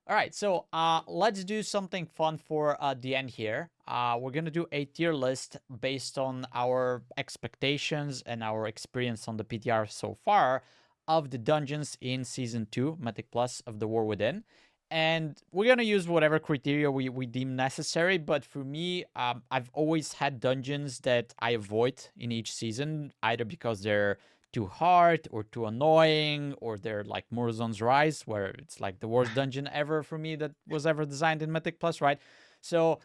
All right, so let's do something fun for the end here. We're gonna do a tier list based on our expectations and our experience on the PTR so far of the dungeons in Season 2, Mythic Plus of the War Within. And we're gonna use whatever criteria we deem necessary, but for me, I've always had dungeons that I avoid in each season, either because they're too hard or too annoying, or they're like Murazon's Rise, where it's like the worst dungeon ever for me that was ever designed in Mythic Plus, right? So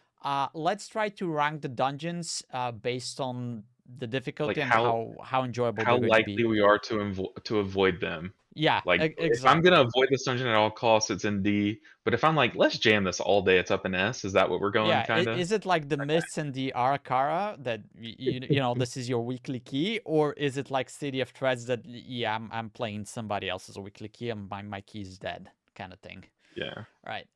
let's try to rank the dungeons based on the Like difficulty and how how enjoyable how they're going to be. likely we are to avoid them. Yeah, Like if I'm gonna exactly. avoid this dungeon at all costs, it's in D. But if I'm like, let's jam this all day, it's up in S. Is that what we're going Yeah, kind of? is it like the Mists and the Arakara that you know this is your weekly key, or is it like City of Threads that yeah I'm playing somebody else's weekly key and my key is dead kind of thing? Yeah. Right.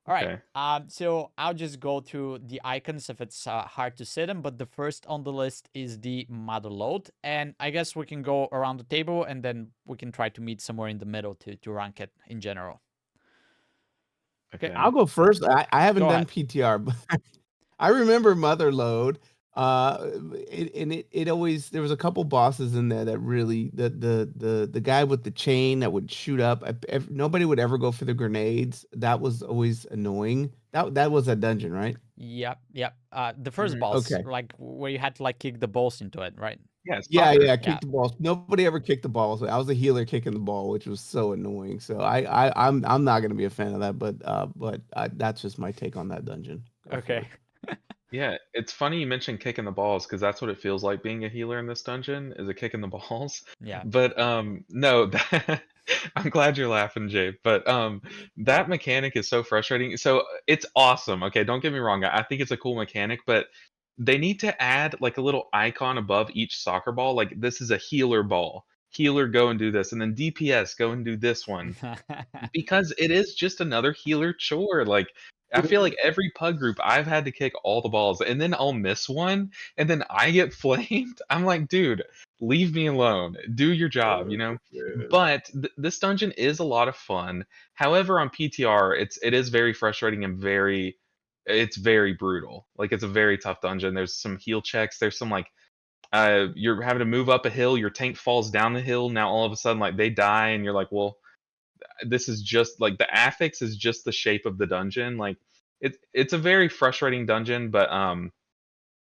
All right. Okay. So I'll just go through the icons if it's hard to see them. But the first on the list is the Motherlode, and I guess we can go around the table and then we can try to meet somewhere in the middle to rank it in general. Okay, Okay. I'll go first. I haven't go done ahead. PTR, but I remember Motherlode. It always there was a couple bosses in there that really the guy with the chain that would shoot up. Nobody would ever go for the grenades. That was always annoying. That was a dungeon, right? Yep, yep. The first Mhm. boss, Okay. like where you had to like kick the balls into it, right? Yeah, it's Yeah, popper. yeah. Yeah. Kick the balls. Nobody ever kicked the balls. I was a healer kicking the ball, which was so annoying. So I'm not gonna be a fan of that. But that's just my take on that dungeon. Go for Okay. it. Yeah, it's funny you mentioned kicking the balls because that's what it feels like being a healer in this dungeon is a kick in the balls. Yeah. But no, I'm glad you're laughing, Jay. But that mechanic is so frustrating. So it's awesome. Okay, don't get me wrong. I think it's a cool mechanic, but they need to add like a little icon above each soccer ball. Like this is a healer ball. Healer, go and do this, and then DPS, go and do this one because it is just another healer chore. Like I feel like every pug group I've had to kick all the balls and then I'll miss one and then I get flamed. I'm like, dude, leave me alone. Do your job, you know? But this dungeon is a lot of fun. However, on PTR, it is very frustrating and it's very brutal. Like it's a very tough dungeon. There's some heal checks. There's some like you're having to move up a hill, your tank falls down the hill, now all of a sudden like they die and you're like, well, this is just like the affix is just the shape of the dungeon. Like it's a very frustrating dungeon, but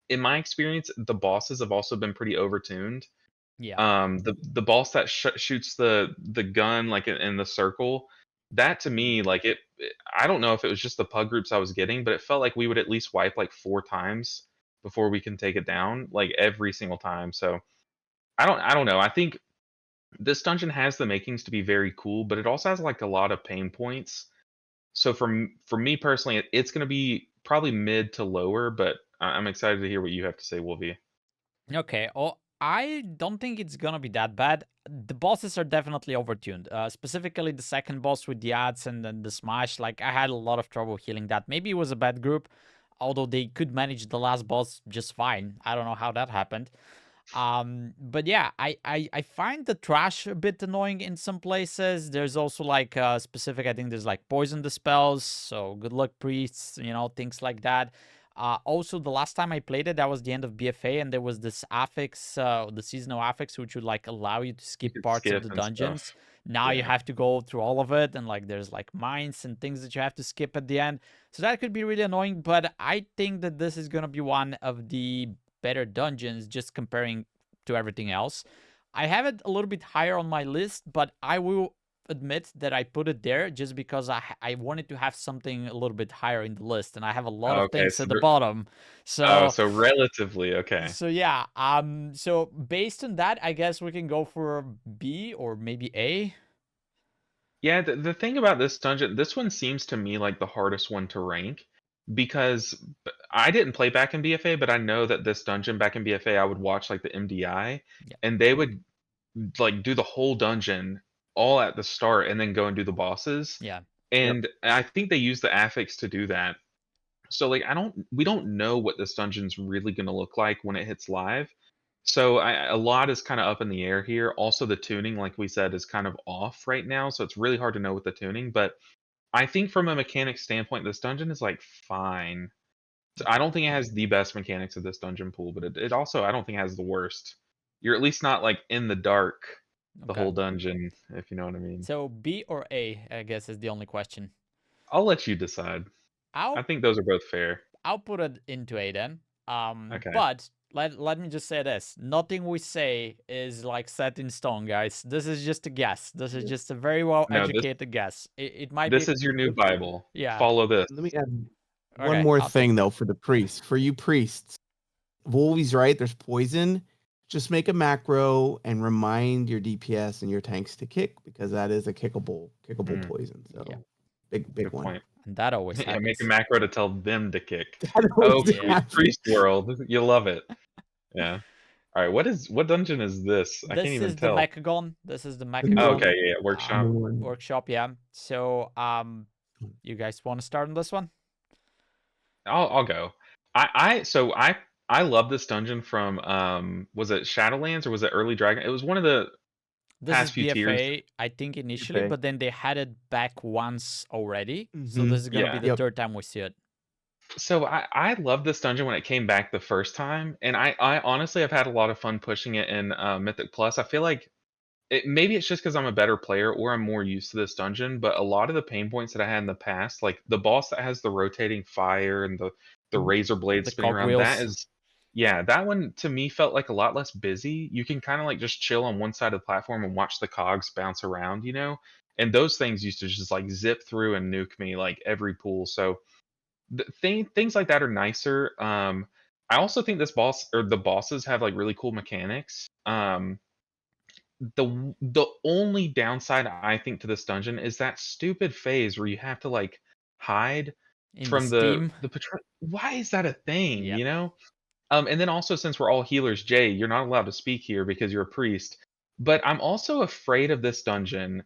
in my experience, the bosses have also been pretty overtuned. Yeah. The boss that shoots the gun like in the circle, that to me like I don't know if it was just the pug groups I was getting, but it felt like we would at least wipe like 4 times before we can take it down, like every single time. So I don't know. I think this dungeon has the makings to be very cool, but it also has like a lot of pain points. So for me personally, it's going to be probably mid to lower, but I'm excited to hear what you have to say, Wolvie. Okay. Oh, I don't think it's gonna be that bad. The bosses are definitely overtuned. Specifically the second boss with the ads and then the smash. Like I had a lot of trouble healing that. Maybe it was a bad group, although they could manage the last boss just fine. I don't know how that happened. But yeah, I find the trash a bit annoying in some places. There's also like specific, I think there's like poison dispels, so good luck priests, you know, things like that. Also, the last time I played it, that was the end of BFA, and there was this affix, the seasonal affix, which would like allow you to You skip could parts of skip the and dungeons. stuff. Now you Yeah. have to go through all of it, and like there's like mines and things that you have to skip at the end. So that could be really annoying, but I think that this is gonna be one of the better dungeons just comparing to everything else. I have it a little bit higher on my list, but I will admit that I put it there just because I wanted to have something a little bit higher in the list, and I have a lot of Okay, things so at the bottom. oh, So so relatively okay. so yeah, so based on that, I guess we can go for B or maybe A. Yeah, the thing about this dungeon, this one seems to me like the hardest one to rank because I didn't play back in BFA, but I know that this dungeon back in BFA, I would watch like the MDI Yeah, and they would like do the whole dungeon all at the start and then go and do the bosses. yeah, Yep. And I think they use the affix to do that. So like we don't know what this dungeon's really going to look like when it hits live. So a lot is kind of up in the air here. Also the tuning like we said is kind of off right now, so it's really hard to know with the tuning, but I think from a mechanic standpoint, this dungeon is like fine. So I don't think it has the best mechanics of this dungeon pool, but it also I don't think it has the worst. You're at least not like in the dark the Okay. whole dungeon, if you know what I mean. So B or A, I guess, is the only question. I'll let you decide. I think those are both fair. I'll put it into A then. Okay. But let me just say this: nothing we say is like set in stone, guys. This is just a guess. This is just a very well No, educated guess. It might this be. is your new Bible. Yeah. Follow this. Let me add one Okay, more I'll thing though for the priests. For you priests, Wolvie's right. There's poison. Just make a macro and remind your DPS and your tanks to kick because that is a kickable poison. So Yeah. big Good one. point. And that always Yeah, happens. make a macro to tell them to kick. That Oh, always Yeah. happens. priest world, you love it. Yeah. All right. What dungeon is this? I can't This even is the tell. Mechagon. This is the Oh, Mechagon Oh, okay. Yeah. Workshop. workshop. Yeah. So you guys want to start on this one? I'll go. I love this dungeon from was it Shadowlands or was it Early Dragon? It was one of the This past is few tiers. BFA, I think initially, BFA. but then they had it back once already. So Mhm. this is gonna be Yeah. the Yep. third time we see it. So I love this dungeon when it came back the first time, and I honestly have had a lot of fun pushing it in Mythic Plus. I feel like maybe it's just because I'm a better player or I'm more used to this dungeon, but a lot of the pain points that I had in the past, like the boss that has the rotating fire and the razor blade The spinning around, that cogwheels. is, yeah, that one to me felt like a lot less busy. You can kind of like just chill on one side of the platform and watch the cogs bounce around, you know? And those things used to just like zip through and nuke me like every pool. So things like that are nicer. I also think this boss or the bosses have like really cool mechanics. The only downside I think to this dungeon is that stupid phase where you have to like hide In from the Steam. the patron. Why is that a thing? Yep. You know. And then also since we're all healers, Jay, you're not allowed to speak here because you're a priest. But I'm also afraid of this dungeon.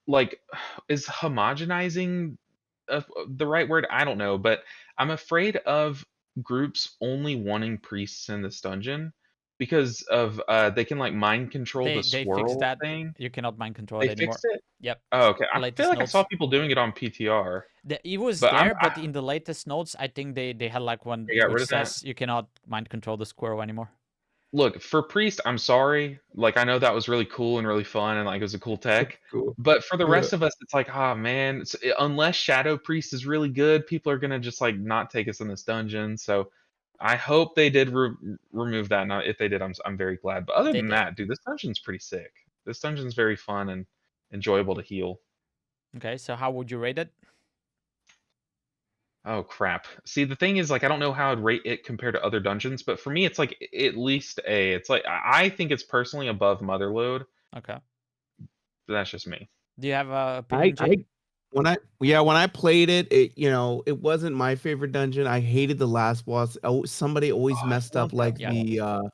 Like, is homogenizing the right word? I don't know, but I'm afraid of groups only wanting priests in this dungeon because of they can like mind control the They fixed swirl that. thing. You cannot mind control They it anymore. fixed it. Yep. Oh, okay. I feel Latest like I notes. saw people doing it on PTR. It was But there, but in the latest notes, I think they had like one They got which rid of that? says you cannot mind control the squirrel anymore. Look, for priest, I'm sorry. Like I know that was really cool and really fun and like it was a cool tech. Cool. But for the Yeah. rest of us, it's like, ah man, unless Shadow Priest is really good, people are gonna just like not take us in this dungeon. So I hope they did remove that. Now, if they did, I'm very glad. But other They than did. that, dude, this dungeon's pretty sick. This dungeon's very fun and enjoyable to heal. Okay, so how would you rate it? Oh crap. See, the thing is, like, I don't know how I'd rate it compared to other dungeons, but for me, it's like at least A. It's like I think it's personally above Motherlode. Okay. But that's just me. Do you have a opinion, Jay? When I played it, it wasn't my favorite dungeon. I hated the last boss. Oh, somebody always Oh, I messed love up that like boss.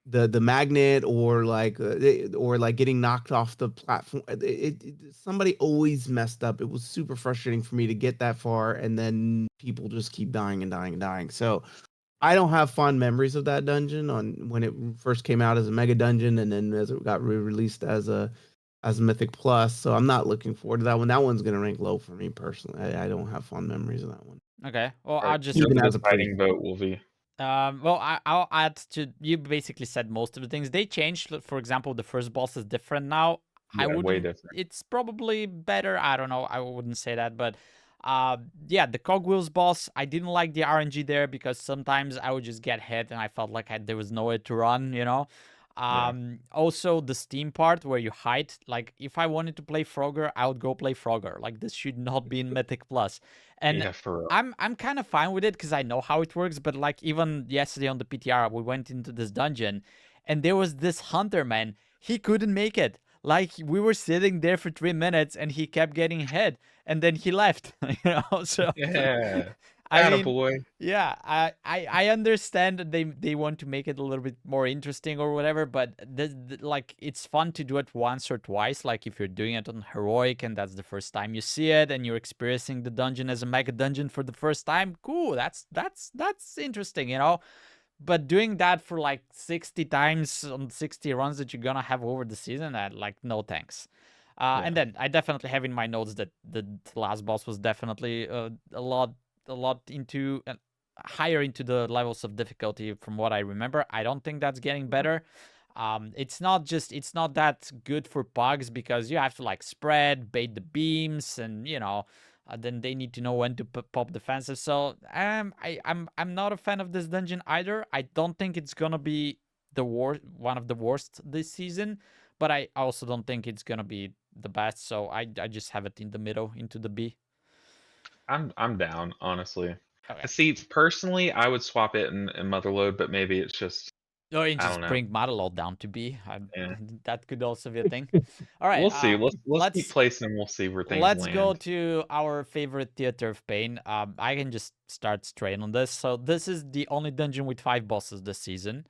the magnet or like getting knocked off the platform. Somebody always messed up. It was super frustrating for me to get that far, and then people just keep dying and dying and dying. So I don't have fond memories of that dungeon on when it first came out as a mega dungeon, and then as it got released as a Mythic Plus. So I'm not looking forward to that one. That one's gonna rank low for me personally. I don't have fond memories of that one. Okay. Well, All right, I'll just go Even for as this a priest. fighting vote, Wolvie. well, I'll add to you. Basically said most of the things they changed. For example, the first boss is different now. I Yeah, way wouldn't. different. It's probably better. I don't know. I wouldn't say that, but yeah, the cogwheels boss. I didn't like the RNG there because sometimes I would just get hit and I felt like there was nowhere to run. You know. Yeah. Also the Steam part where you hide. Like if I wanted to play Frogger, I would go play Frogger. Like this should not be in Mythic Plus. And Yeah, for real. I'm kind of fine with it because I know how it works. But like even yesterday on the PTR, we went into this dungeon, and there was this hunter man. He couldn't make it. Like we were sitting there for 3 minutes, and he kept getting hit, and then he left. You know, so Yeah. I mean, Attaboy. yeah, I understand that they want to make it a little bit more interesting or whatever, but like it's fun to do it once or twice. Like if you're doing it on heroic and that's the first time you see it, and you're experiencing the dungeon as a mega dungeon for the first time, cool. That's interesting, you know. But doing that for like 60 times on 60 runs that you're gonna have over the season, like no thanks. And then I definitely have in my notes that the last boss was definitely a lot into higher into the levels of difficulty from what I remember. I don't think that's getting better. It's not that good for pugs because you have to like spread, bait the beams, and then they need to know when to pop defensive. So I'm not a fan of this dungeon either. I don't think it's gonna be one of the worst this season, but I also don't think it's gonna be the best. So I just have it in the middle into the B. I'm down, honestly. Okay. See, personally, I would swap it in Motherlode, but maybe it's just Or you I don't just know. bring Motherlode down to B. Yeah. That could also be a thing. All right. We'll see. Let's keep Let's placing and we'll see where things let's go land. to our favorite Theater of Pain. I can just start straight on this. So this is the only dungeon with 5 bosses this season.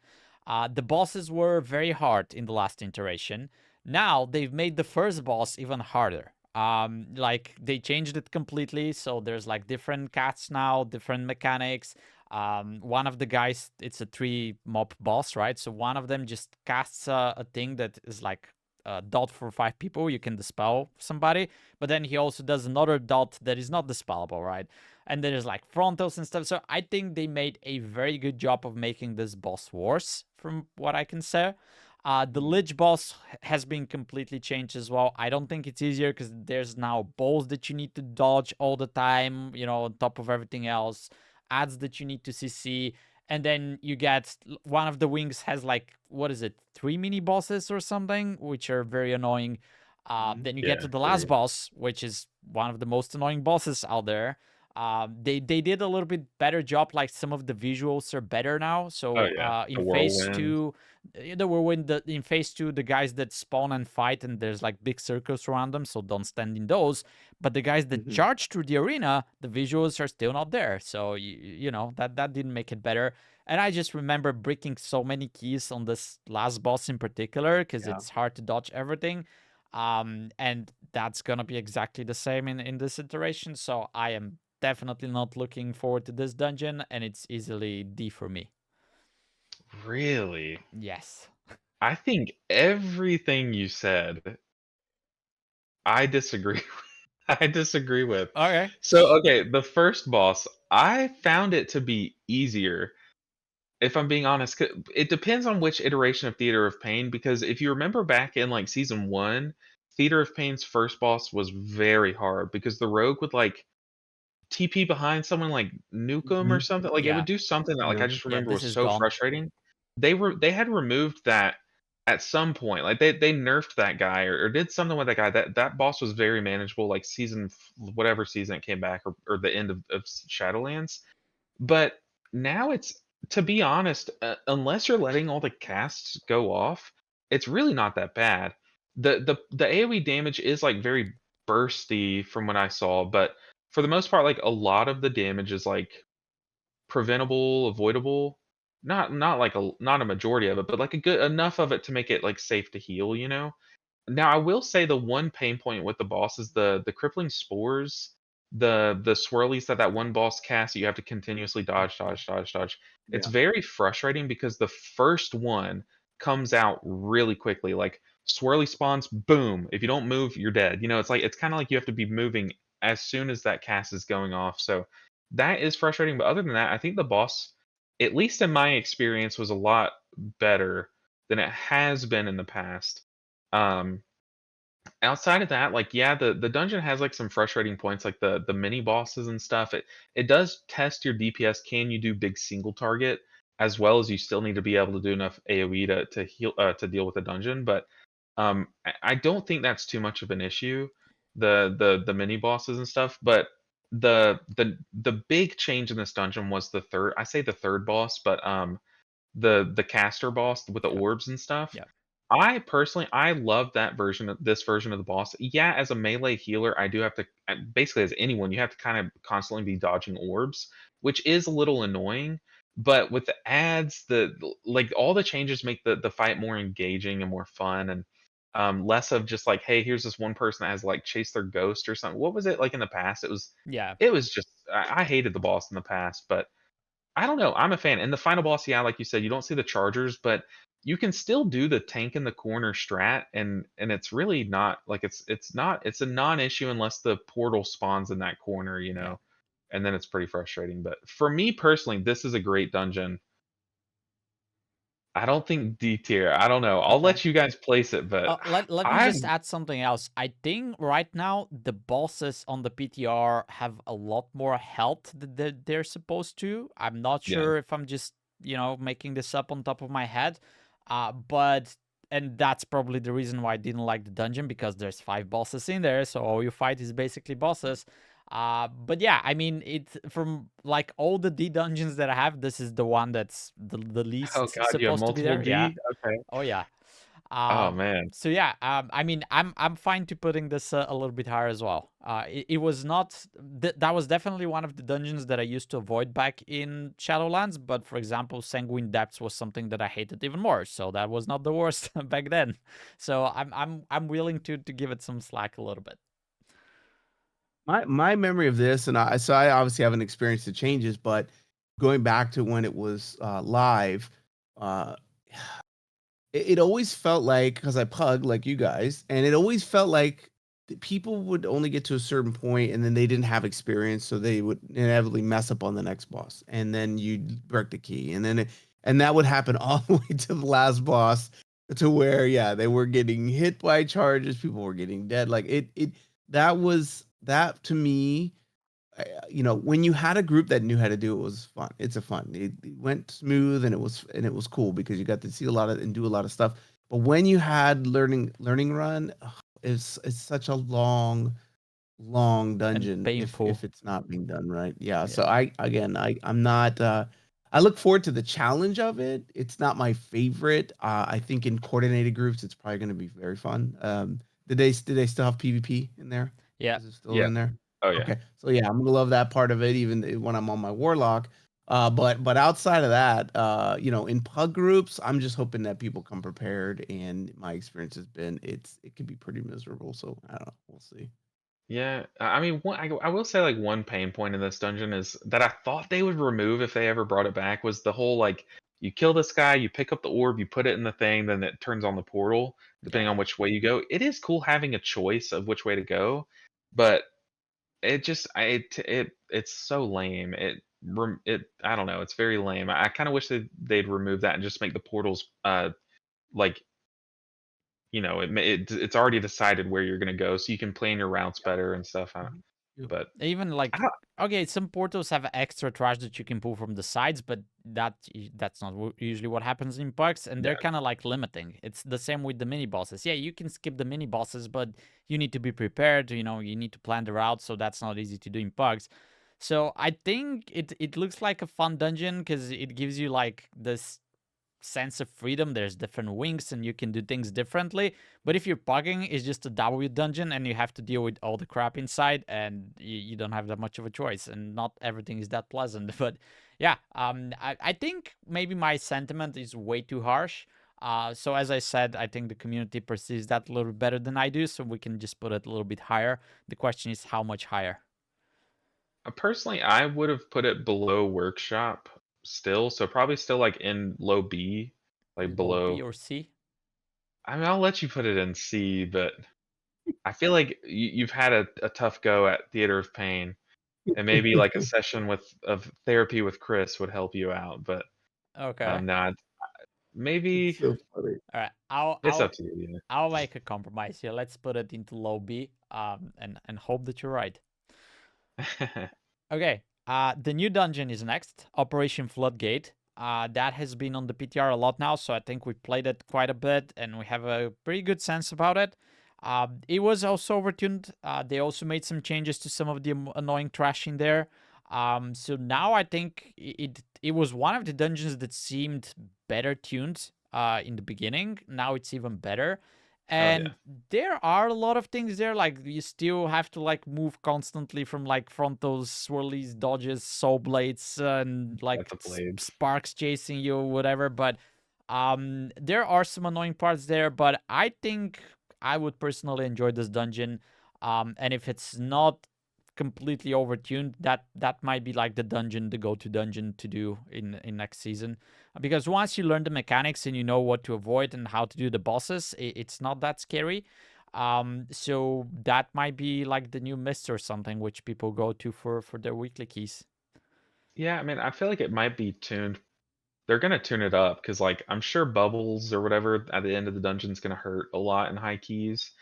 The bosses were very hard in the last iteration. Now they've made the first boss even harder. Like they changed it completely. So there's like different casts now, different mechanics. One of the guys, it's a 3 mob boss, right? So one of them just casts a thing that is like a dot for 5 people. You can dispel somebody, but then he also does another dot that is not dispellable, right? And there's like frontals and stuff. So I think they made a very good job of making this boss worse, from what I can say. The Lich boss has been completely changed as well. I don't think it's easier because there's now balls that you need to dodge all the time, on top of everything else. Ads that you need to CC. And then you get one of the wings has like, what is it, 3 mini bosses or something, which are very annoying. Then you get to the last boss, which is one of the most annoying bosses out there. They did a little bit better job. Like some of the visuals are better now. So Oh yeah, in the phase whirlwind. 2, in phase 2, the guys that spawn and fight, and there's like big circles around them, so don't stand in those. But the guys that charge through the arena, the visuals are still not there. So that didn't make it better. And I just remember breaking so many keys on this last boss in particular because it's hard to dodge everything. And that's gonna be exactly the same in this iteration. So I am definitely not looking forward to this dungeon, and it's easily D for me. Really? Yes. I think everything you said, I disagree. I disagree with. Okay. So, okay, the first boss, I found it to be easier. If I'm being honest, it depends on which iteration of Theater of Pain. Because if you remember back in like season 1, Theater of Pain's first boss was very hard because the rogue would like TP behind someone, like nuke him or something. Like it Yeah. would do something that like I just Yeah. remember This was is so gone. frustrating. They had removed that at some point. Like they nerfed that guy or did something with that guy. That boss was very manageable. Like whatever season it came back or the end of Shadowlands. But now it's, to be honest, unless you're letting all the casts go off, it's really not that bad. The AoE damage is like very bursty from what I saw, but for the most part, like a lot of the damage is like preventable, avoidable. Not a majority of it, but like a good enough of it to make it like safe to heal, you know? Now, I will say the one pain point with the boss is the crippling spores, the swirlies that one boss casts that you have to continuously dodge, dodge, dodge, dodge. It's very frustrating because the first one comes out really quickly. Like swirly spawns, boom. If you don't move, you're dead. It's kind of like you have to be moving as soon as that cast is going off. So that is frustrating. But other than that, I think the boss, at least in my experience, was a lot better than it has been in the past. Um, Outside of that, like yeah, the dungeon has like some frustrating points, like the mini bosses and stuff. It does test your DPS. Can you do big single target as well as you still need to be able to do enough AOE to heal to deal with the dungeon. But I don't think that's too much of an issue. The mini bosses and stuff. But the big change in this dungeon was the third boss, but the caster boss with the orbs and stuff. Yeah. I personally, I love this version of the boss. Yeah, as a melee healer, I do have to basically as anyone, you have to kind of constantly be dodging orbs, which is a little annoying. But with the ads, like all the changes make the fight more engaging and more fun, and less of just like, hey, here's this one person that has like chased their ghost or something. What was it like in the past? Yeah. It was just I hated the boss in the past, but I don't know. I'm a fan. And the final boss, yeah, like you said, you don't see the chargers, but you can still do the tank in the corner strat, and it's really not like it's a non-issue unless the portal spawns in that corner, you Yeah. know, and then it's pretty frustrating. But for me personally, this is a great dungeon. I don't think D tier. I don't know. I'll Okay. let you guys place it, but Let me I just add something else. I think right now the bosses on the PTR have a lot more health than they're supposed to. I'm not yeah. sure if I'm just, making this up on top of my head. But and that's probably the reason why I didn't like the dungeon, because there's 5 bosses in there, so all you fight is basically bosses. But yeah, I mean, it from like all the D dungeons that I have, this is the one that's the Oh least God, you have supposed to be multiple there. Yeah. D? Okay. Oh yeah. Oh Um, man. so yeah, I mean, I'm fine to putting this a little bit higher as well. It was not that was definitely one of the dungeons that I used to avoid back in Shadowlands. But for example, Sanguine Depths was something that I hated even more. So that was not the worst back then. So I'm willing to give it some slack a little bit. My memory of this, and I obviously haven't experienced the changes, but going back to when it was live, uh, it always felt like, because I pug like you guys, and it always felt like people would only get to a certain point, and then they didn't have experience, so they would inevitably mess up on the next boss, and then you'd break the key, and then and that would happen all the way to the last boss, to where yeah, they were getting hit by charges, people were getting dead, like it that was that to me. When you had a group that knew how to do it, was fun. It's a fun. It went smooth, and it was cool because you got to see a lot of and do a lot of stuff. But when you had learning run, it's such a long And dungeon if painful. it's not being done right. Yeah. So Yeah. I'm not. I look forward to the challenge of it. It's not my favorite. I think in coordinated groups, it's probably going to be very fun. Did they still have PvP in there? Yeah. Is it still Yeah. in there? Oh yeah. Okay, so yeah, I'm gonna love that part of it, even when I'm on my warlock. But outside of that, in pug groups, I'm just hoping that people come prepared. And my experience has been it can be pretty miserable. So I don't know. We'll see. Yeah, I mean, I will say like one pain point in this dungeon is that I thought they would remove if they ever brought it back was the whole like you kill this guy, you pick up the orb, you put it in the thing, then it turns on the portal, depending Yeah. on which way you go. It is cool having a choice of which way to go, but it just it's so lame. I don't know, it's very lame. I kind of wish they'd remove that and just make the portals like it's already decided where you're gonna go, so you can plan your routes better and stuff. Mhm. Yep. But Even I like, don't, okay, some portals have extra trash that you can pull from the sides, but that's not usually what happens in parks, and yeah, they're kind of like limiting. It's the same with the mini bosses. Yeah, you can skip the mini bosses, but you need to be prepared. You need to plan the route, so that's not easy to do in parks. So I think it looks like a fun dungeon because it gives you like this sense of freedom. There's different wings and you can do things differently. But if you're pugging, it's just a W dungeon and you have to deal with all the crap inside, and you don't have that much of a choice, and not everything is that pleasant. But yeah, I think maybe my sentiment is way too harsh. So as I said, I think the community perceives that a little better than I do, so we can just put it a little bit higher. The question is how much higher? personally, I would have put it below workshop still, so probably still like in low B, like Low B below. or C? I mean, I'll let you put it in C, but I feel like you've had a tough go at Theater of Pain, and maybe like a session of therapy with Chris would help you out. But Okay. not It's maybe so funny. All right. I'll it's up I'll to you. I'll make a compromise here. Let's put it into low B. And hope that you're right. Yeah. Okay. The new dungeon is next. Operation Floodgate. That has been on the PTR a lot now, so I think we played it quite a bit, and we have a pretty good sense about it. It was also overtuned. They also made some changes to some of the annoying trash in there. So now I think it was one of the dungeons that seemed better tuned in the beginning. Now it's even better. Oh And yeah, there are a lot of things there, like you still have to like move constantly from like frontals, swirlies, dodges, soul blades, and got like the blades. sparks chasing you, whatever. But there are some annoying parts there, but I think I would personally enjoy this dungeon. And if it's not completely overtuned, that might be like the go-to dungeon to do in next season, because once you learn the mechanics and you know what to avoid and how to do the bosses, it's not that scary. So that might be like the new mist or something which people go to for their weekly keys. Yeah, I mean, I feel like it might be tuned. They're gonna tune it up because, like, I'm sure bubbles or whatever at the end of the dungeon's gonna hurt a lot in high keys.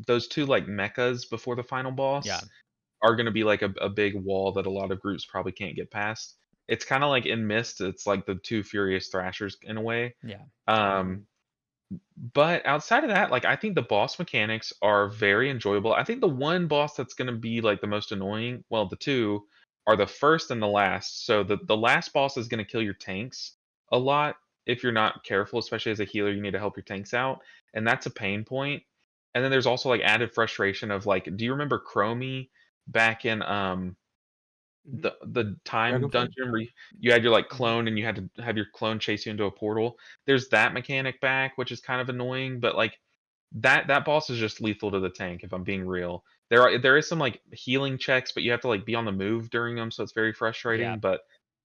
Those two like mechas before the final Yeah. boss are gonna be like a big wall that a lot of groups probably can't get past. It's kind of like in Mist, it's like the two Furious Thrashers in a way. Yeah. Um, but outside of that, like I think the boss mechanics are very enjoyable. I think the one boss that's gonna be like the most annoying, well, the two are the first and the last. So the last boss is gonna kill your tanks a lot if you're not careful, especially as a healer, you need to help your tanks out, and that's a pain point. And then there's also like added frustration of like, do you remember Chromie back in the time Dragonfly? dungeon where you had your like Mhm. clone and you had to have your clone chase you into a portal? There's that mechanic back, which is kind of annoying, but like that boss is just lethal to the tank, if I'm being real. There is some like healing checks, but you have to like be on the move during them, so it's very Yeah. frustrating. But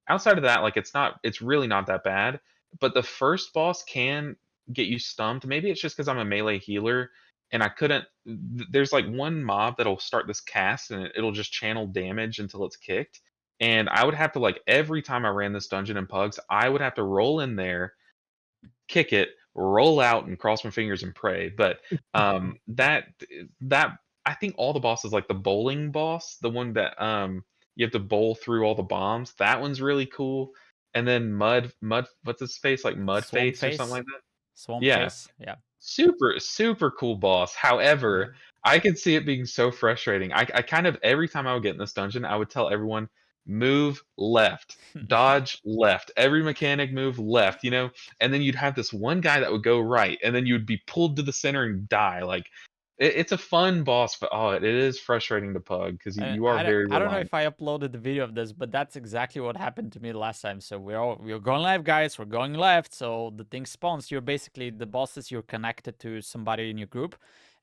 outside of that, like it's really not that bad. But the first boss can get you stumped. Maybe it's just because I'm a melee healer and I couldn't. There's like one mob that'll start this cast and it'll just channel damage until it's kicked. And I would have to like every time I ran this dungeon in Pugs, I would have to roll in there, kick it, roll out, and cross my fingers and pray. But that I think all the bosses, like the bowling boss, the one that you have to bowl through all the bombs, that one's really cool. And then mud, what's his face, like mud Swamp face or something face. like that? Swamp Yeah, face. Yeah. super cool boss. Yeah. However, I could see it being so frustrating. I kind of every time I would get in this dungeon, I would tell everyone move left, dodge left, every mechanic move left, and then you'd have this one guy that would go right, and then you'd be pulled to the center and die. Like it's a fun boss, but it is frustrating to pug because you are very I don't know reliant. if I uploaded the video of this, but that's exactly what happened to me the last time. So we're going left, guys. We're going left. So the thing spawns. You're basically the bosses. You're connected to somebody in your group,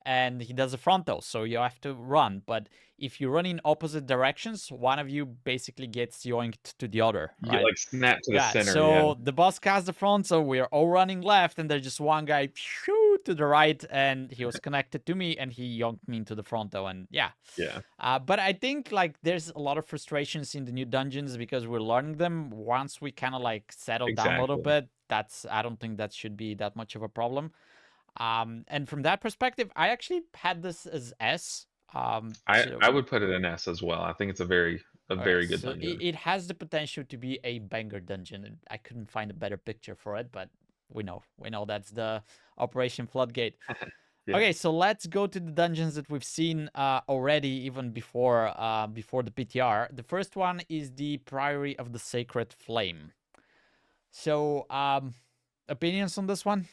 and he does a frontal. So you have to run. But if you run in opposite directions, one of you basically gets yoinked to the other, You get right? like snapped to the Yeah, center. Yeah, so the boss casts the front, so we're all running left, and there's just one guy to the right, and he was connected to me, and he yonked me into the fronto, and yeah. yeah, But I think like there's a lot of frustrations in the new dungeons because we're learning them. Once we kind of like settle down a little exactly. bit, I don't think that should be that much of a problem. And from that perspective, I actually had this as S. I would put it in S as well. I think it's a very Okay, good so dungeon. it has the potential to be a banger dungeon. And I couldn't find a better picture for it, but we know that's the Operation Floodgate. Yeah. Okay, so let's go to the dungeons that we've seen already, even before the PTR. The first one is the Priory of the Sacred Flame. So, opinions on this one?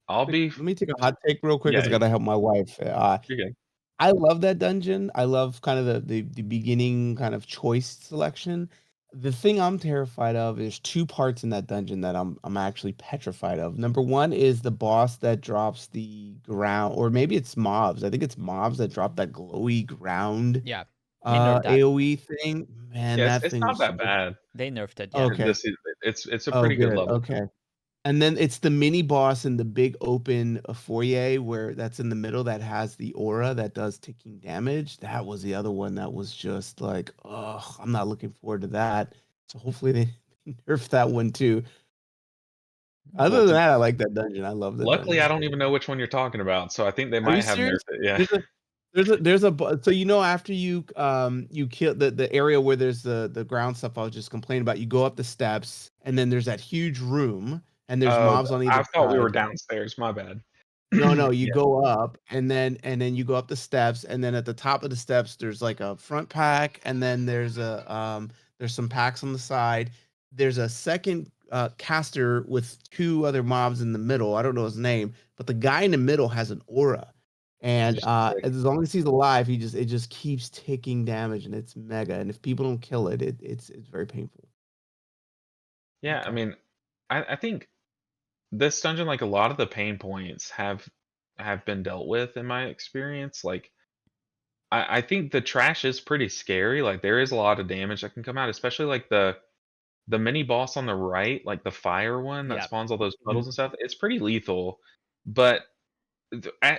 I'll be. Let me take a hot take real quick Yeah, because I gotta help my wife. you're good. I love that dungeon. I love kind of the beginning kind of choice selection. The thing I'm terrified of is two parts in that dungeon that I'm actually petrified of. Number one is the boss that drops the ground, or maybe it's mobs. I think it's mobs that drop that glowy ground Yeah, they nerfed that. AoE thing. Man, Yeah, that it's thing not was that so bad. They nerfed it. Yeah. okay. This is it's a Oh, pretty good good. level. Okay. And then it's the mini boss in the big open foyer where that's in the middle that has the aura that does ticking damage. That was the other one that was just like, oh, I'm not looking forward to that. So hopefully they nerf that one too. Other Well, than that, I like that dungeon. I love the luckily, I dungeon. don't even know which one you're talking about, so I think they Are you might have serious? nerfed it. Yeah. There's a so after you kill the area where there's the ground stuff I was just complaining about, you go up the steps and then there's that huge room and there's Oh, mobs on either I thought we were side. downstairs. My bad. No, you Yeah. go up and then you go up the steps and then at the top of the steps there's like a front pack and then there's some packs on the side. There's a second caster with two other mobs in the middle. I don't know his name, but the guy in the middle has an aura. And Interesting. as long as he's alive, it just keeps taking damage and it's mega. And if people don't kill it, it's very painful. Yeah, I Okay. mean, I think this dungeon, like a lot of the pain points have been dealt with in my experience. Like I think the trash is pretty scary. Like there is a lot of damage that can come out, especially like the mini boss on the right, like the fire one that Yeah. spawns all those Mhm. puddles and stuff. It's pretty lethal, but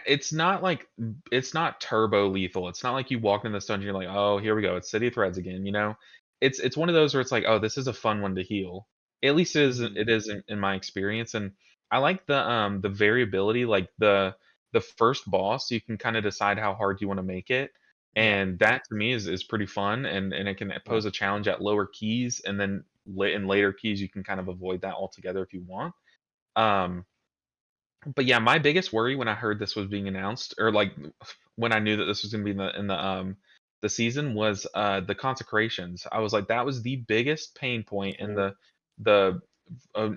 it's not like it's not turbo lethal. It's not like you walk in this dungeon, you're like, oh, here we go, it's City of Threads again. You know, it's one of those where it's like, oh, this is a fun one to heal. At least Mhm. it is in my experience, and I like the variability. Like the first boss, you can kind of decide how hard you want to make it, Yeah. and that to me is pretty fun, and it can pose a challenge at lower keys, and then in later keys you can kind of avoid that altogether if you want. Um, but yeah, my biggest worry when I heard this was being announced, or like when I knew that this was going to be in the season, was the consecrations. I was like, that was the biggest pain point in the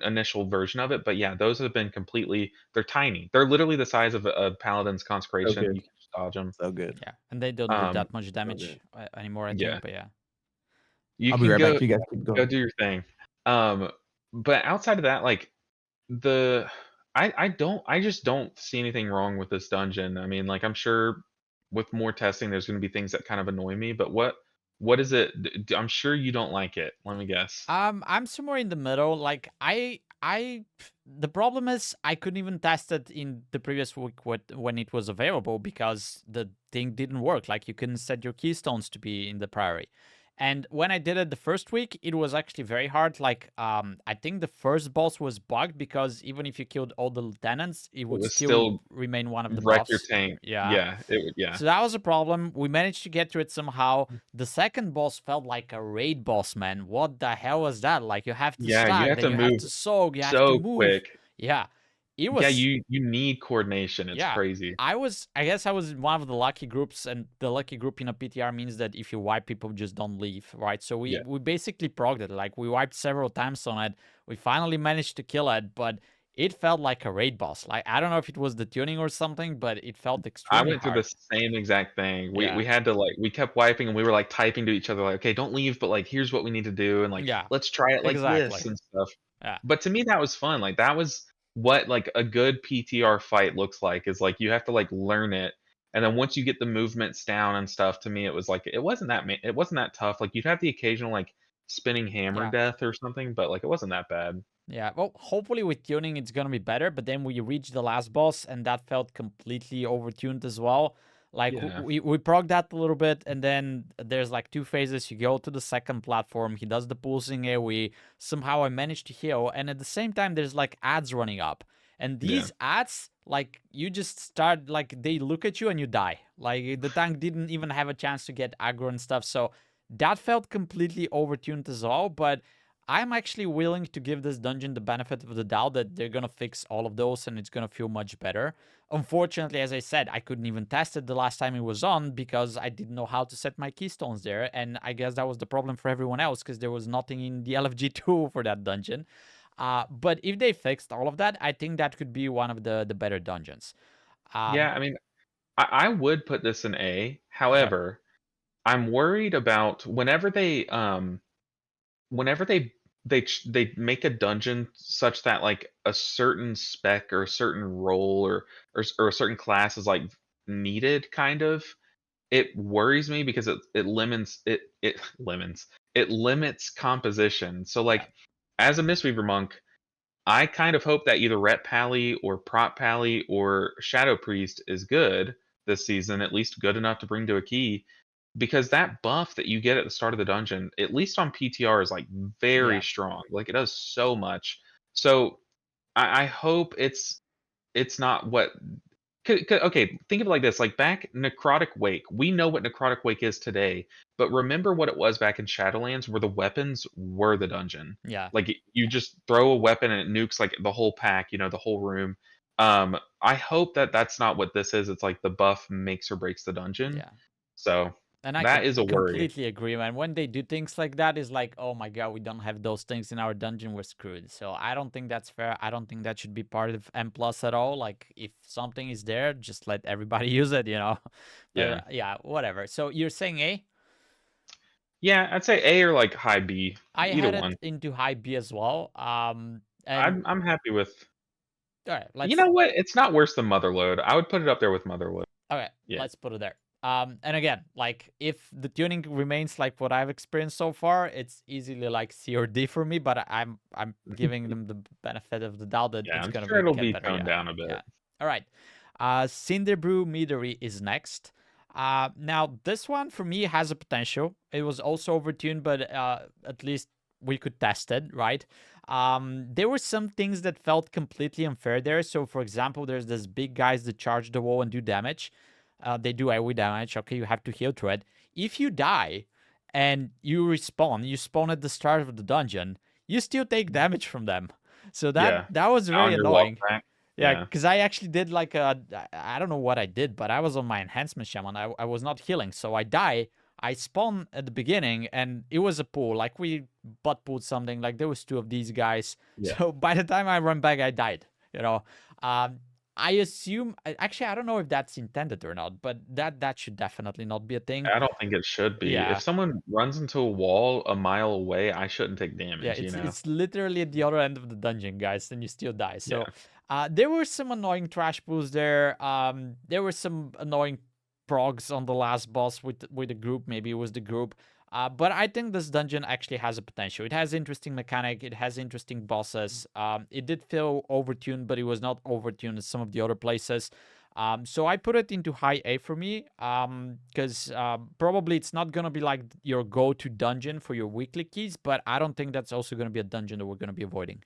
initial version of it. But yeah, those have been completely. They're tiny. They're literally the size of a paladin's consecration. good. You can just dodge them. So good. Yeah. And they don't do Um, that much damage anymore, I yeah, think. But yeah. you I'll be can right back. go You guys keep go going. do your thing. But outside of that, like the I just don't see anything wrong with this dungeon. I mean, like I'm sure with more testing there's going to be things that kind of annoy me, but what is it? I'm sure you don't like it. Let me guess. I'm somewhere in the middle. Like the problem is I couldn't even test it in the previous week when it was available because the thing didn't work. Like you couldn't set your keystones to be in the Priory. And when I did it the first week, it was actually very hard. Like I think the first boss was bugged because even if you killed all the lieutenants, it It would was still still remain one of the wreck your buffs. tank. Yeah. Yeah, it would. Yeah, So that was a problem. We managed to get through it somehow. The second boss felt like a raid boss, man. What the hell was that? Like you have to yeah. You stack, have then to you have move to soak, you have to so move. quick. Yeah. It Yeah, was you need coordination. It's yeah. crazy. I guess I was in one of the lucky groups, and the lucky group in a PTR means that if you wipe, people just don't leave, right? So Yeah, we basically progged it. Like we wiped several times on it. We finally managed to kill it, but it felt like a raid boss. Like I don't know if it was the tuning or something, but it felt I extremely went through hard. the same exact thing. Yeah. We had to like we kept wiping and we were like typing to each other like, okay, don't leave, but like here's what we need to do, and like Yeah. let's try it like this Exactly. and stuff. Yeah. But to me that was fun. Like that was what like a good PTR fight looks like, is like you have to like learn it. And then once you get the movements down and stuff, to me it was like it wasn't it wasn't that tough. Like you'd have the occasional like spinning hammer Yeah. death or something, but like it wasn't that bad. Yeah. Well, hopefully with tuning it's gonna be better, but then we reached the last boss and that felt completely overtuned as well. Like Yeah. we progged that a little bit, and then there's like two phases. You go to the second platform, he does the pulsing AoE. Somehow I managed to heal, and at the same time there's like ads running up. And Yeah. these ads, like you just start like they look at you and you die. Like the tank didn't even have a chance to get aggro and stuff. So that felt completely overtuned as well, but I'm actually willing to give this dungeon the benefit of the doubt that they're gonna fix all of those and it's gonna feel much better. Unfortunately, as I said, I couldn't even test it the last time it was on because I didn't know how to set my keystones there, and I guess that was the problem for everyone else because there was nothing in the LFG2 for that dungeon. But if they fixed all of that, I think that could be one of the better dungeons. Yeah, I mean I would put this in A. Okay. However, I'm worried about whenever they make a dungeon such that like a certain spec or a certain role or a certain class is like needed kind of, it worries me because it limits it limits composition. So Yeah. like as a Mistweaver monk, I kind of hope that either Rep Pally or Prop Pally or Shadow Priest is good this season, at least good enough to bring to a key, because that buff that you get at the start of the dungeon, at least on PTR, is like very Yeah. strong. Like it does so much. So I hope it's not what. Okay, think of it like this: like back Necrotic Wake, we know what Necrotic Wake is today, but remember what it was back in Shadowlands, where the weapons were the dungeon. Yeah. Like you just throw a weapon and it nukes like the whole pack, the whole room. I hope that that's not what this is. It's like the buff makes or breaks the dungeon. Yeah. So And I that is a worry. completely agree, man. When they do things like that, it's like, oh my god, we don't have those things in our dungeon, we're screwed. So I don't think that's fair. I don't think that should be part of M plus at all. Like, if something is there, just let everybody use it, you know. Yeah. But yeah, whatever. So you're saying A? Yeah, I'd say A or like high B. I Either had it one. into high B as well. And I'm happy with. all right, You know what? It's not worse than Motherlode. I would put it up there with Motherlode. okay, Yeah. let's put it there. And again, like if the tuning remains like what I've experienced so far, it's easily like C or D for me. But I'm giving them the benefit of the doubt that Yeah, it's I'm gonna sure it'll get be better. toned Yeah, down a bit. yeah. All right. Cinderbrew Meadery is next. Now this one for me has a potential. It was also overtuned, but at least we could test it, right? There were some things that felt completely unfair there. So, for example, there's this big guys that charge the wall and do damage. They do AoE damage. Okay, you have to heal through it. If you die and you spawn at the start of the dungeon, you still take damage from them. So that Yeah, that was very on your walk annoying. back. Yeah, Yeah, because I actually did like I don't know what I did, but I was on my enhancement shaman. I was not healing, so I die. I spawn at the beginning, and it was a pool. Like we butt pulled something. Like there was two of these guys. yeah. So by the time I run back, I died. You know, um, I assume. Actually, I don't know if that's intended or not, but that should definitely not be a thing. I don't think it should be. Yeah, If someone runs into a wall a mile away, I shouldn't take yeah. damage, you It's know? it's literally at the other end of the dungeon, guys, and you still die. So Yeah. there were some annoying trash pools there. There were some annoying progs on the last boss with the group. Maybe it was the group. But I think this dungeon actually has a potential. It has interesting mechanic. It has interesting bosses. It did feel overtuned, but it was not overtuned as some of the other places. So I put it into high A for me, because probably it's not gonna be like your go-to dungeon for your weekly keys, but I don't think that's also gonna be a dungeon that we're gonna be avoiding.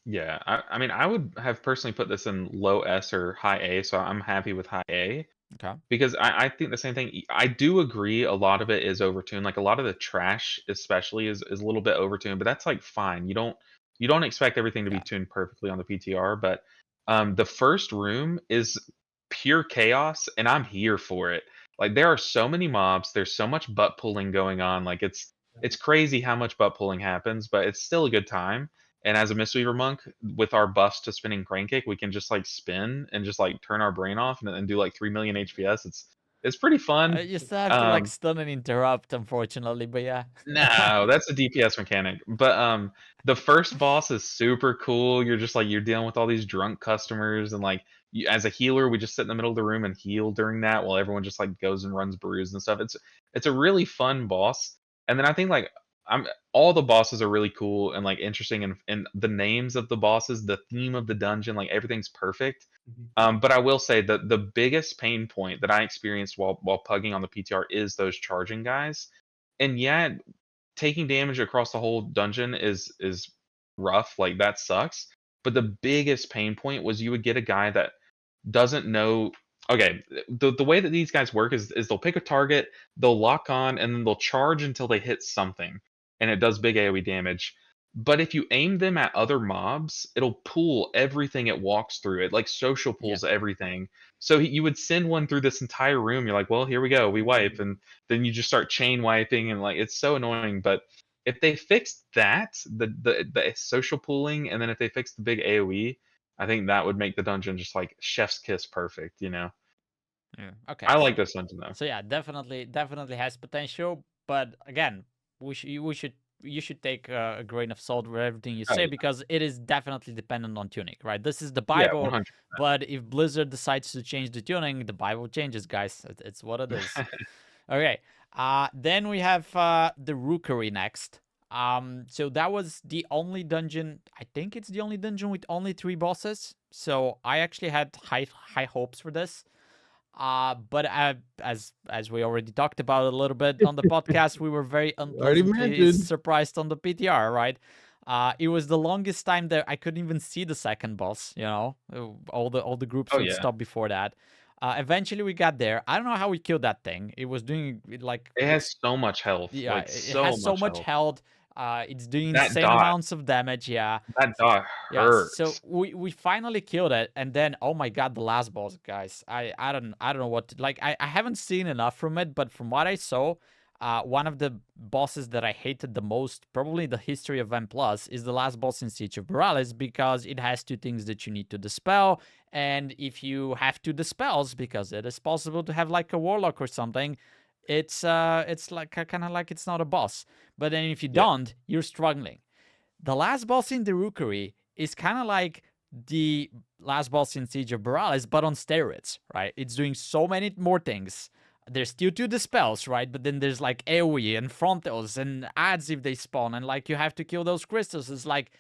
Yeah. I mean, I would have personally put this in low S or high A, so I'm happy with high A. Okay. Because I think the same thing. I do agree a lot of it is overtuned. Like a lot of the trash especially is a little bit overtuned, but that's like fine. You don't expect everything to be Yeah. tuned perfectly on the PTR, but the first room is pure chaos and I'm here for it. Like there are so many mobs, there's so much butt pulling going on. Like it's crazy how much butt pulling happens, but it's still a good time. And as a Mistweaver monk, with our buffs to spinning Crankkick, we can just like spin and just like turn our brain off and do like 3 million HPS. It's pretty fun. You still have to like Um, stun and interrupt, unfortunately, but yeah. no, that's a DPS mechanic. But the first boss is super cool. You're just like you're dealing with all these drunk customers, and like you, as a healer, we just sit in the middle of the room and heal during that while everyone just like goes and runs brews and stuff. It's a really fun boss. And then I think like I'm all the bosses are really cool and like interesting, and the names of the bosses, the theme of the dungeon, like everything's perfect. But I will say that the biggest pain point that I experienced while pugging on the PTR is those charging guys. And yet taking damage across the whole dungeon is rough, like that sucks. But the biggest pain point was you would get a guy that doesn't know. Okay, the way that these guys work is they'll pick a target, they'll lock on, and then they'll charge until they hit something, and it does big AoE damage. But if you aim them at other mobs, it'll pull everything it walks through. It like social Yeah. pulls everything. So you would send one through this entire room. You're like, well, here we go, we wipe, and then you just start chain wiping, and like it's so annoying. But if they fixed that, the social pooling, and then if they fixed the big AoE, I think that would make the dungeon just like chef's kiss perfect. Yeah. Okay. I like this dungeon though. So yeah, definitely has potential, but again, you should take a grain of salt with everything you Oh say yeah, because it is definitely dependent on tuning, right? This is the yeah, Bible, 100. but if Blizzard decides to change the tuning, the Bible changes, guys. It's what it is. Okay. Then we have the Rookery next. So that was the only dungeon. I think it's the only dungeon with only 3 bosses. So I actually had high hopes for this. But as we already talked about a little bit on the podcast, we were very Already unpleasantly mentioned. surprised on the PTR, right? It was the longest time that I couldn't even see the second boss. You know, all the groups Oh would yeah, stop before that. Eventually we got there. I don't know how we killed that thing. It was doing like it has so much health, yeah, like it so has so much much health. health. It's doing That insane dot, amounts of damage. Yeah. that dot Yeah, so hurts. we finally killed it, and then oh my god, the last boss, guys. I don't know what like I haven't seen enough from it, but from what I saw, one of the bosses that I hated the most, probably in the history of M Plus, is the last boss in Siege of Borealis because it has 2 things that you need to dispel, and if you have 2 dispels, because it is possible to have like a warlock or something, it's like kind of like it's not a boss. But then if you Yeah, don't, you're struggling. The last boss in the Rookery is kind of like the last boss in Siege of Borealis, but on steroids, right? It's doing so many more things. there's still 2 dispels, right? But then there's like AoE and frontals and adds if they spawn, and like you have to kill those crystals. It's like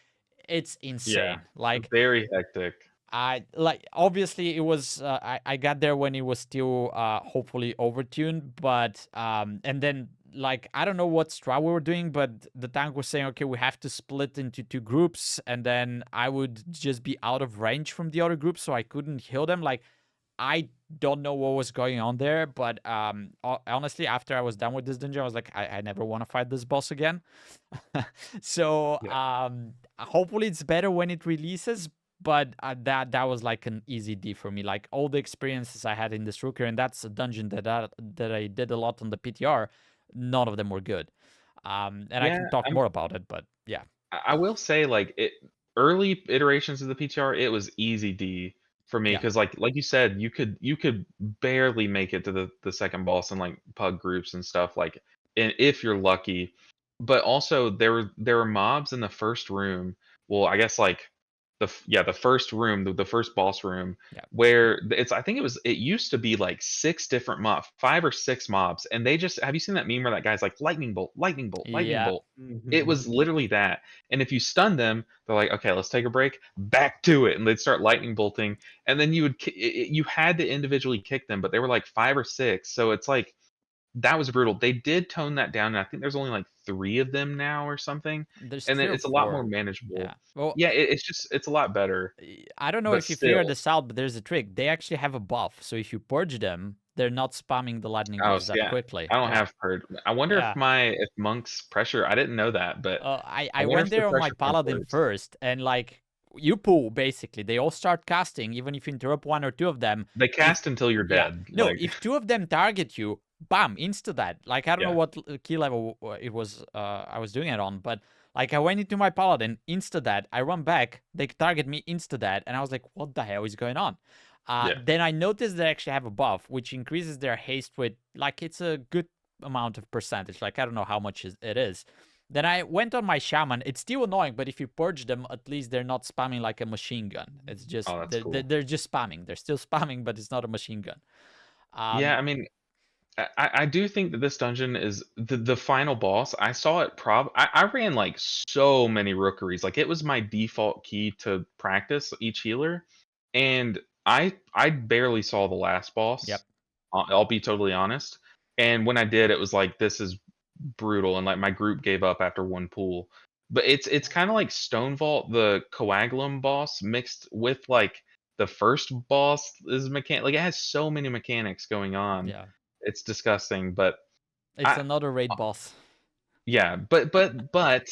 it's insane. Like very hectic. I like obviously it was I got there when it was still hopefully overtuned, but and then like I don't know what strat we were doing, but the tank was saying okay we have to split into 2 groups, and then I would just be out of range from the other group, so I couldn't heal them. Like I don't know what was going on there, but honestly after I was done with this dungeon I was like I never want to fight this boss again. So hopefully it's better when it releases, but that was like an easy D for me. Like all the experiences I had in this Rookery, and that's a dungeon that I did a lot on the PTR, none of them were good. And I can talk more about it, but yeah. I will say, like, early iterations of the PTR, it was easy D for me because, like you said, you could barely make it to the second boss in like pug groups and stuff, like, and if you're lucky. But also there were mobs in the first room. Well, I guess like the first room, the first boss room, where I think it used to be like 6 different 5 or 6 mobs, and they just have you seen that meme where that guy's like lightning bolt, lightning bolt, lightning bolt? It was literally that. And if you stun them, they're like, okay, let's take a break, back to it, and they'd start lightning bolting, and then you had to individually kick them, but they were like 5 or 6, so it's like that was brutal. They did tone that down, and I think there's only like 3 of them now or something. There's And then 3 or it's a lot more 4. manageable. Yeah. Well, yeah, it's a lot better. I don't know But if you figured still. this out, but there's a trick. They actually have a buff, so if you purge them, they're not spamming the lightning bolts that quickly. I don't have purge. I wonder if monks pressure. I didn't know that, but I went there on my paladin first, and like you pull basically. They all start casting, even if you interrupt 1 or 2 of them. They cast until you're dead. No, if 2 of them target you, bam, insta that. Like I don't know what key level it was. I was doing it on, but like I went into my paladin, insta that. I run back, they target me, insta that, and I was like, what the hell is going on? Then I noticed they actually have a buff, which increases their haste with like it's a good amount of percentage. Like I don't know how much it is. Then I went on my shaman. It's still annoying, but if you purge them, at least they're not spamming like a machine gun. It's just they're just spamming. They're still spamming, but it's not a machine gun. Yeah, I mean, I do think that this dungeon is the final boss. I saw it I ran like so many rookeries. Like it was my default key to practice each healer, and I barely saw the last boss. Yep. I'll be totally honest. And when I did, it was like this is brutal, and like my group gave up after 1 pool. But it's kind of like Stone Vault, the Coagulum boss, mixed with like the first boss is mechanic. Like it has so many mechanics going on. Yeah. It's disgusting, but it's another raid boss. Yeah, but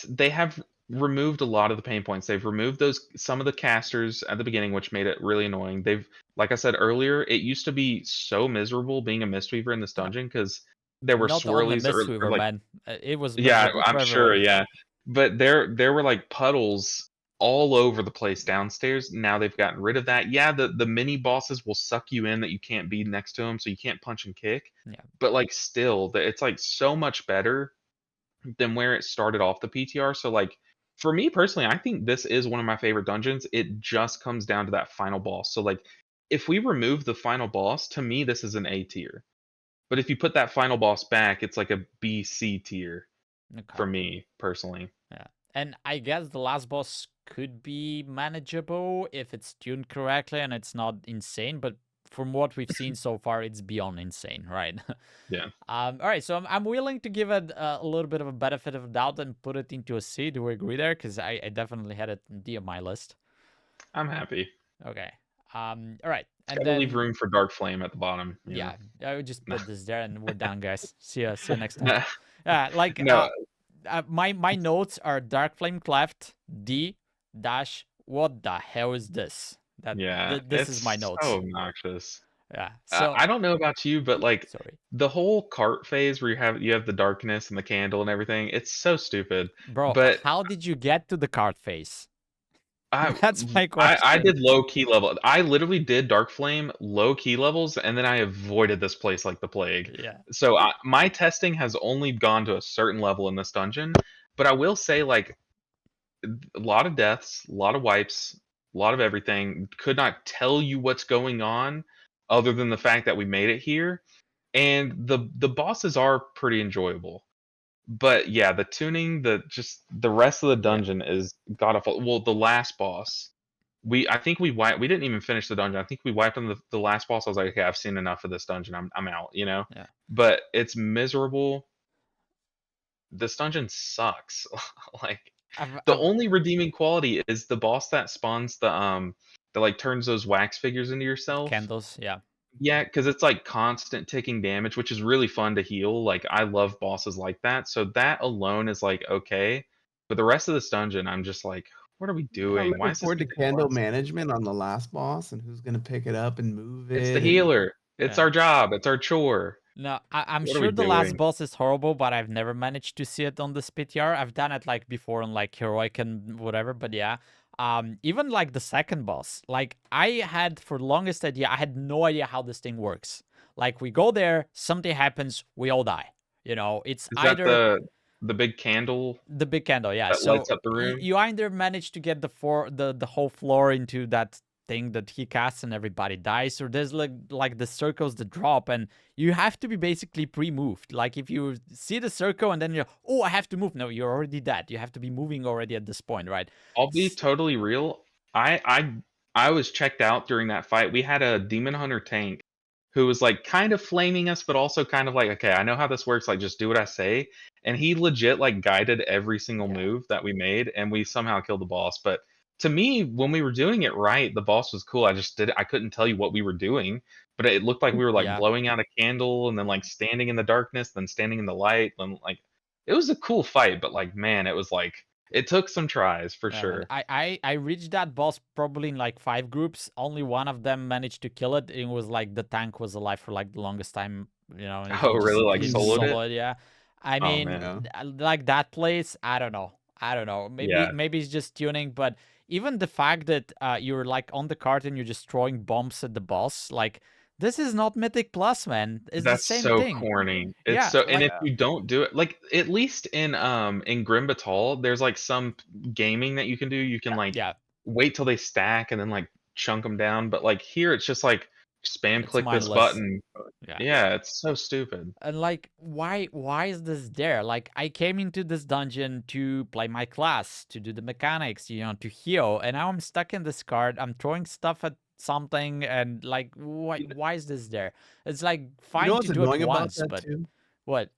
they have removed a lot of the pain points. They've removed some of the casters at the beginning, which made it really annoying. Like I said earlier, it used to be so miserable being a Mistweaver in this dungeon because there were not swirlies only Mistweaver, like, man. It was I'm sure, yeah. But there were like puddles all over the place downstairs. Now they've gotten rid of that. Yeah, the mini bosses will suck you in that you can't be next to them, so you can't punch and kick. Yeah. But like still, it's like so much better than where it started off the PTR. So like for me personally, I think this is one of my favorite dungeons. It just comes down to that final boss. So like if we remove the final boss, to me this is an A tier. But if you put that final boss back, it's like a B C tier for me personally. Yeah. And I guess the last boss could be manageable if it's tuned correctly and it's not insane, but from what we've seen so far, it's beyond insane, right? Yeah. All right, so I'm willing to give it a little bit of a benefit of doubt and put it into a C. Do we agree there? Because I definitely had it D on my list. I'm happy. Okay. All right. And then leave room for Darkflame at the bottom. Yeah, I would just put this there and we're done, guys. See you next time. My notes are Darkflame Cleft D dash. What the hell is this? This is my notes. So obnoxious. Yeah. So I don't know about you, but like the whole cart phase where you have the darkness and the candle and everything, it's so stupid. Bro, but how did you get to the cart phase? That's my question. I did low key level. I literally did Darkflame low key levels, and then I avoided this place like the plague. Yeah. So my testing has only gone to a certain level in this dungeon, but I will say like a lot of deaths, a lot of wipes, a lot of everything. Could not tell you what's going on, other than the fact that we made it here. and the bosses are pretty enjoyable. But yeah, the tuning, the rest of the dungeon is god awful. Well, the last boss, I think we wiped. We didn't even finish the dungeon. I think we wiped on the last boss. I was like, okay, I've seen enough of this dungeon. I'm out. You know. Yeah. But it's miserable. This dungeon sucks. Like the I've only redeeming quality is the boss that spawns that like turns those wax figures into yourself. candles. Yeah. Yeah, because it's like constant ticking damage, which is really fun to heal. Like I love bosses like that. So that alone is like okay. But the rest of this dungeon, I'm just like, what are we Yeah, doing? Why looking is this forward to candle ridiculous? management on the last boss and who's gonna pick it up and move It's the it. And healer. It's Yeah. our job. It's our chore. No, I'm What are sure we the last doing? boss is horrible, but I've never managed to see it on this PTR. I've done it like before on like heroic and whatever, but yeah. Even like the second boss, like I had for the longest idea, I had no idea how this thing works. Like we go there, something happens, we all die. You know, it's Is that either the big candle the big candle, yeah. that So lights up the room? you either manage to get the whole floor into that thing that he casts and everybody dies, or there's like the circles that drop and you have to be basically pre-moved. Like if you see the circle and then you're, oh, I have to move. No, you're already dead. You have to be moving already at this point, right? I'll be totally real. I was checked out during that fight. We had a demon hunter tank who was like kind of flaming us, but also kind of like, okay, I know how this works. Like, just do what I say. And he legit like guided every single Yeah. move that we made, and we somehow killed the boss. But to me, when we were doing it right, the boss was cool. I couldn't tell you what we were doing, but it looked like we were like Yeah. blowing out a candle and then like standing in the darkness, then standing in the light, then like it was a cool fight. But like, man, it was like it took some tries for Yeah, man. sure. I reached that boss probably in like 5 groups. Only one of them managed to kill it. It was like the tank was alive for like the longest time, you know, and Oh, really? Like he soloed it? soloed, yeah. I Oh mean, man. yeah. like that place, I don't know. I don't know. Yeah. Maybe it's just tuning, but even the fact that you're like on the cart and you're just throwing bombs at the boss, like this is not Mythic Plus, man. It's the That's same so thing. corny. It's Yeah, so and like if you don't do it like at least in Grim Batal, there's like some gaming that you can do. You can like yeah, wait till they stack and then like chunk them down, but like here it's just like spam it's click this mindless. button. Yeah. Yeah, it's so stupid. And like why is this there? Like I came into this dungeon to play my class, to do the mechanics, you know, to heal, and now I'm stuck in this card. I'm throwing stuff at something and like why is this there? It's like You know fine to what's do it annoying about once, that but too? what?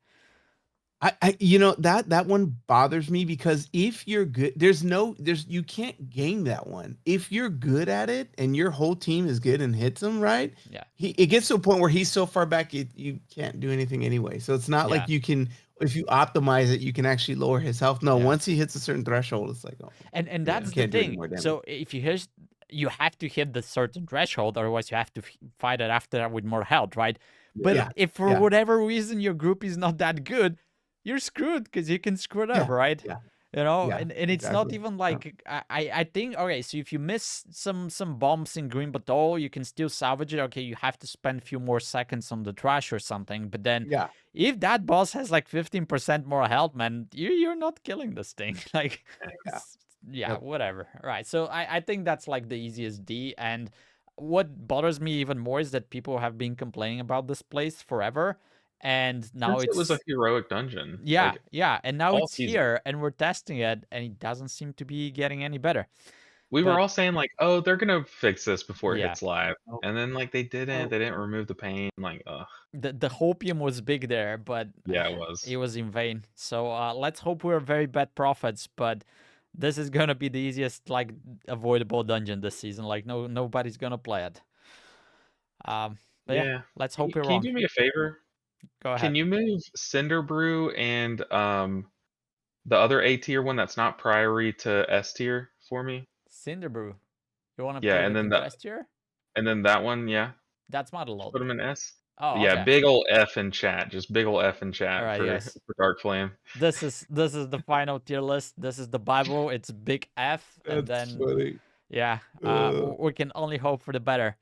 You know that one bothers me because if you're good, you can't game that one. If you're good at it and your whole team is good and hits him right, Yeah. it gets to a point where he's so far back you can't do anything anyway. So it's not Yeah. like you can, if you optimize it, you can actually lower his health. No, Yeah. once he hits a certain threshold, it's like, oh, And you that's the can't do any thing. more damage. So if you have to hit the certain threshold, otherwise you have to fight it after that with more health, right? But Yeah, if for yeah. whatever reason your group is not that good, you're screwed because you can screw it up, right? Yeah. You know, Yeah, and it's not exactly. even Yeah. like I think okay, so if you miss some bombs in Green Bateau, you can still salvage it. Okay, you have to spend a few more seconds on the trash or something. But then Yeah. if that boss has like 15% more health, man, you're not killing this thing. Like Yeah. yeah, Yep. whatever. Right. So I think that's like the easiest D. And what bothers me even more is that people have been complaining about this place forever. And now Since it was a it's heroic dungeon. yeah, Like yeah, and now all it's season. here, and we're testing it, and it doesn't seem to be getting any better. We were But all saying like, "Oh, they're gonna fix this before it yeah, hits live," and then like they didn't. Oh. They didn't remove the pain. Like, ugh. the hopium was big there, but Yeah, it was. it was in vain. So let's hope we're very bad prophets. But this is gonna be the easiest like avoidable dungeon this season. Like nobody's gonna play it. But yeah, let's hope we're Can you wrong. do me a favor? Go ahead. Can you move Cinderbrew and the other A tier one that's not Priory to S tier for me? Cinderbrew. You want to Yeah, put and it then in S tier? and then that one, yeah. That's Motherlode. Put them in S. Oh, Yeah, okay. big ol' F in chat. Just big ol' F in chat All right, for yes. for Darkflame. This is the final tier list. This is the Bible. It's big F, and That's then funny. yeah, we can only hope for the better.